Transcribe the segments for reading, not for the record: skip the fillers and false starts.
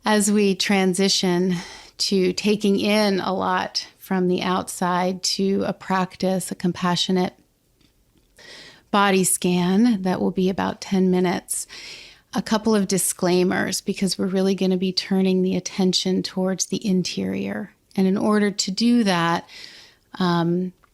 as we transition to taking in a lot from the outside to a practice, a compassionate body scan that will be about 10 minutes, a couple of disclaimers because we're really going to be turning the attention towards the interior. And in order to do that,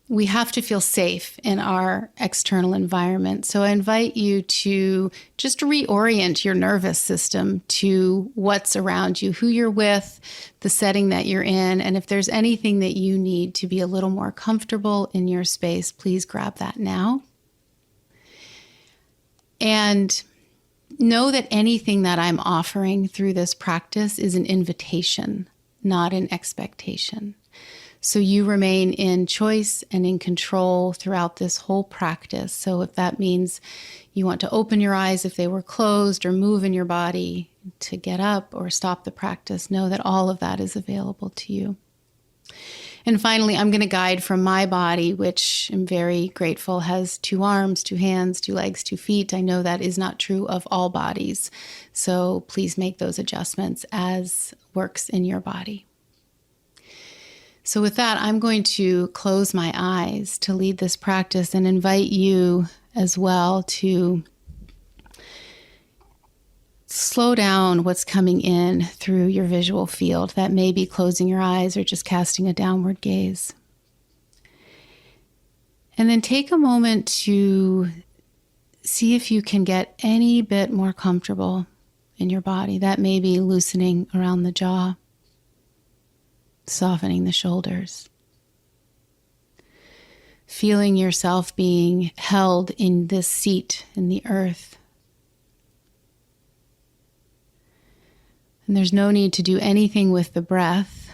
we have to feel safe in our external environment. So I invite you to just reorient your nervous system to what's around you, who you're with, the setting that you're in. And if there's anything that you need to be a little more comfortable in your space, please grab that now. And know that anything that I'm offering through this practice is an invitation, not an expectation. So you remain in choice and in control throughout this whole practice. So if that means you want to open your eyes if they were closed or move in your body to get up or stop the practice, know that all of that is available to you. And finally, I'm going to guide from my body, which I'm very grateful has 2 arms, 2 hands, 2 legs, 2 feet. I know that is not true of all bodies. So please make those adjustments as works in your body. So with that, I'm going to close my eyes to lead this practice and invite you as well to slow down what's coming in through your visual field. That may be closing your eyes or just casting a downward gaze. And then take a moment to see if you can get any bit more comfortable in your body. That may be loosening around the jaw, softening the shoulders, feeling yourself being held in this seat in the earth. And there's no need to do anything with the breath.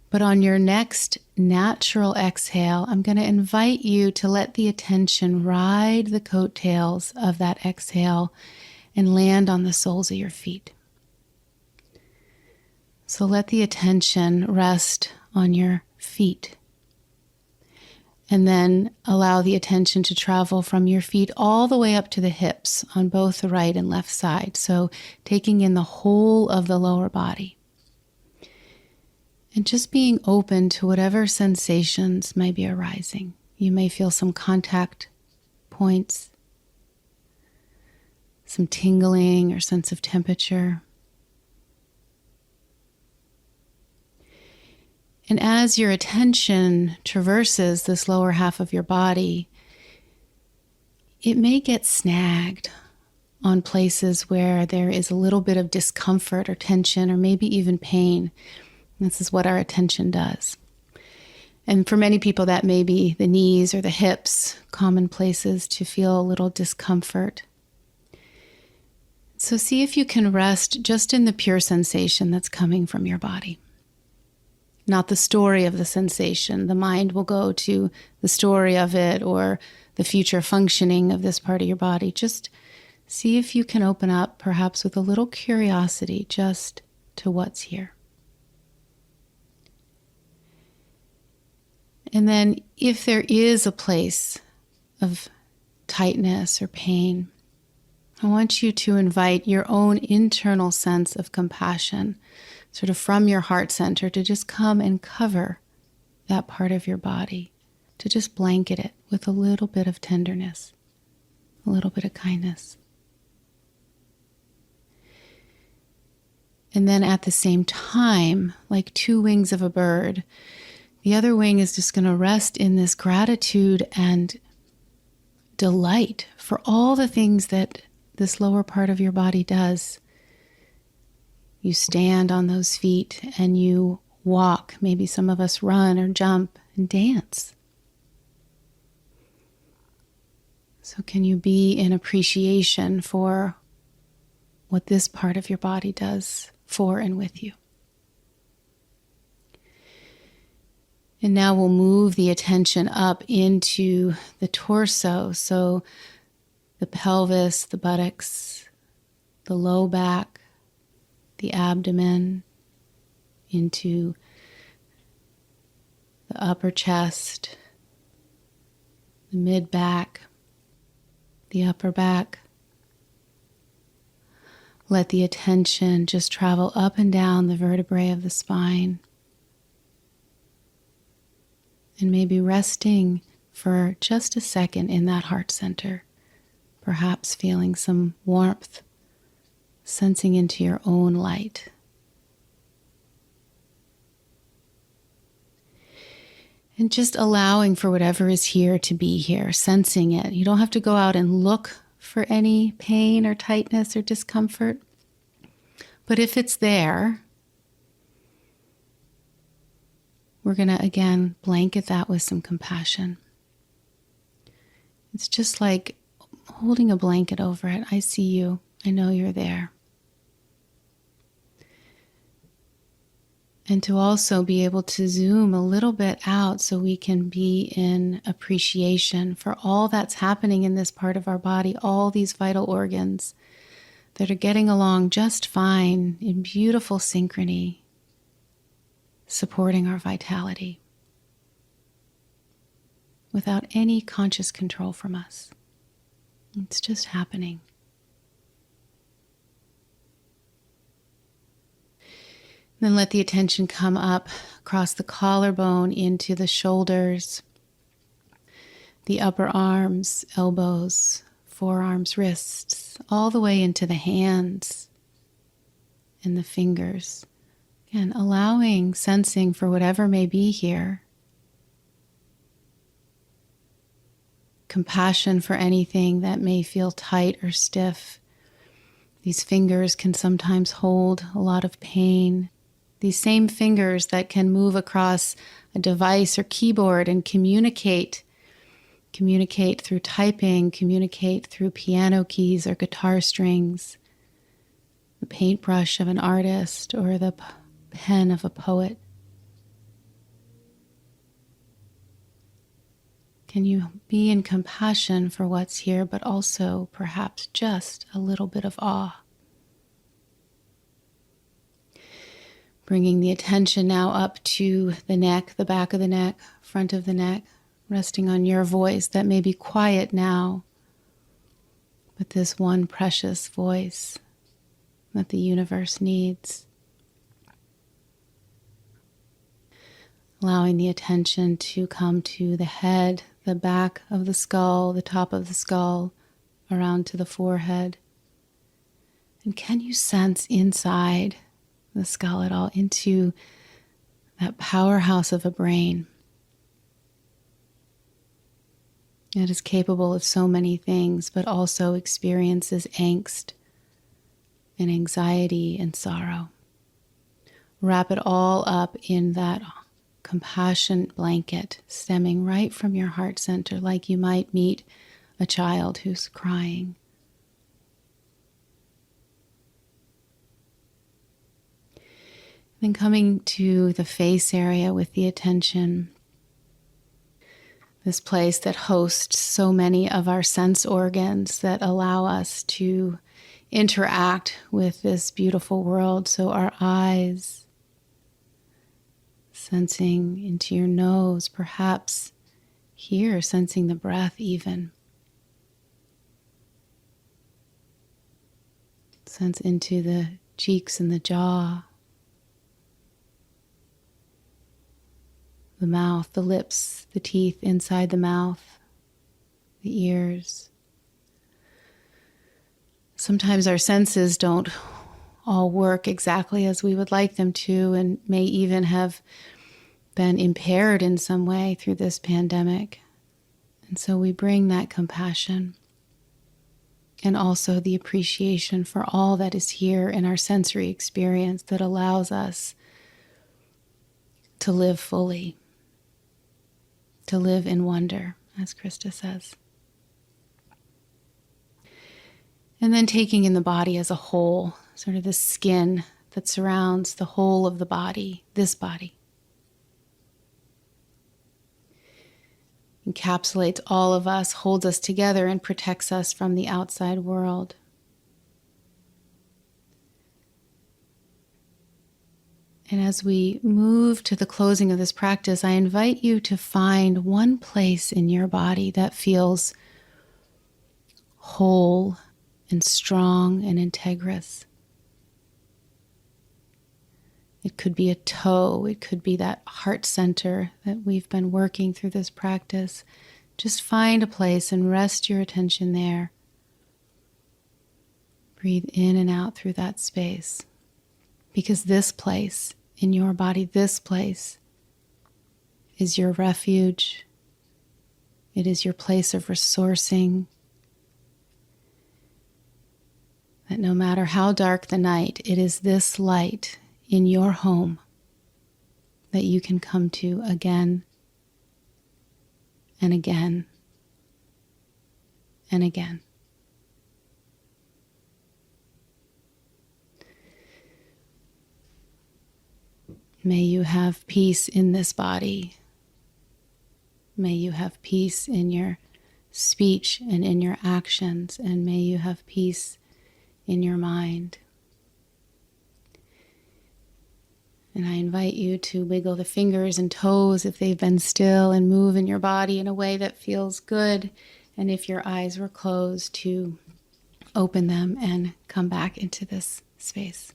But on your next natural exhale, I'm going to invite you to let the attention ride the coattails of that exhale and land on the soles of your feet. So let the attention rest on your feet. And then allow the attention to travel from your feet all the way up to the hips on both the right and left side. So taking in the whole of the lower body. And just being open to whatever sensations may be arising. You may feel some contact points, some tingling or sense of temperature. And as your attention traverses this lower half of your body, it may get snagged on places where there is a little bit of discomfort or tension or maybe even pain. This is what our attention does. And for many people, that may be the knees or the hips, common places to feel a little discomfort. So see if you can rest just in the pure sensation that's coming from your body. Not the story of the sensation. The mind will go to the story of it or the future functioning of this part of your body. Just see if you can open up, perhaps with a little curiosity, just to what's here. And then if there is a place of tightness or pain, I want you to invite your own internal sense of compassion, sort of from your heart center, to just come and cover that part of your body, to just blanket it with a little bit of tenderness, a little bit of kindness. And then at the same time, like 2 wings of a bird, the other wing is just going to rest in this gratitude and delight for all the things that this lower part of your body does. You stand on those feet and you walk. Maybe some of us run or jump and dance. So can you be in appreciation for what this part of your body does for and with you? And now we'll move the attention up into the torso. So the pelvis, the buttocks, the low back, the abdomen, into the upper chest, the mid back, the upper back, Let the attention just travel up and down the vertebrae of the spine. And maybe resting for just a second in that heart center. Perhaps feeling some warmth, sensing into your own light. And just allowing for whatever is here to be here, sensing it. You don't have to go out and look for any pain or tightness or discomfort. But if it's there, we're going to, again, blanket that with some compassion. It's just like holding a blanket over it. I see you. I know you're there. And to also be able to zoom a little bit out so we can be in appreciation for all that's happening in this part of our body, all these vital organs that are getting along just fine in beautiful synchrony, supporting our vitality without any conscious control from us. It's just happening. Then let the attention come up across the collarbone into the shoulders, the upper arms, elbows, forearms, wrists, all the way into the hands and the fingers. Again, allowing, sensing for whatever may be here. Compassion for anything that may feel tight or stiff. These fingers can sometimes hold a lot of pain. These same fingers that can move across a device or keyboard and communicate through typing, communicate through piano keys or guitar strings, the paintbrush of an artist or the pen of a poet. Can you be in compassion for what's here, but also perhaps just a little bit of awe? Bringing the attention now up to the neck, the back of the neck, front of the neck, resting on your voice that may be quiet now, but this one precious voice that the universe needs. Allowing the attention to come to the head, the back of the skull, the top of the skull, around to the forehead. And can you sense inside the skull at all, into that powerhouse of a brain that is capable of so many things, but also experiences angst and anxiety and sorrow. Wrap it all up in that compassion blanket stemming right from your heart center, like you might meet a child who's crying. Then coming to the face area with the attention, this place that hosts so many of our sense organs that allow us to interact with this beautiful world. So our eyes, sensing into your nose, perhaps here, sensing the breath even. Sense into the cheeks and the jaw. The mouth, the lips, the teeth inside the mouth, the ears. Sometimes our senses don't all work exactly as we would like them to, and may even have been impaired in some way through this pandemic. And so we bring that compassion and also the appreciation for all that is here in our sensory experience that allows us to live fully. To live in wonder, as Krista says. And then taking in the body as a whole, sort of the skin that surrounds the whole of the body, this body. Encapsulates all of us, holds us together, and protects us from the outside world. And as we move to the closing of this practice, I invite you to find one place in your body that feels whole and strong and integrous. It could be a toe. It could be that heart center that we've been working through this practice. Just find a place and rest your attention there. Breathe in and out through that space. Because this place in your body, this place is your refuge. It is your place of resourcing. That no matter how dark the night, it is this light in your home that you can come to again and again and again. May you have peace in this body. May you have peace in your speech and in your actions, and may you have peace in your mind. And I invite you to wiggle the fingers and toes if they've been still and move in your body in a way that feels good. And if your eyes were closed, to open them and come back into this space.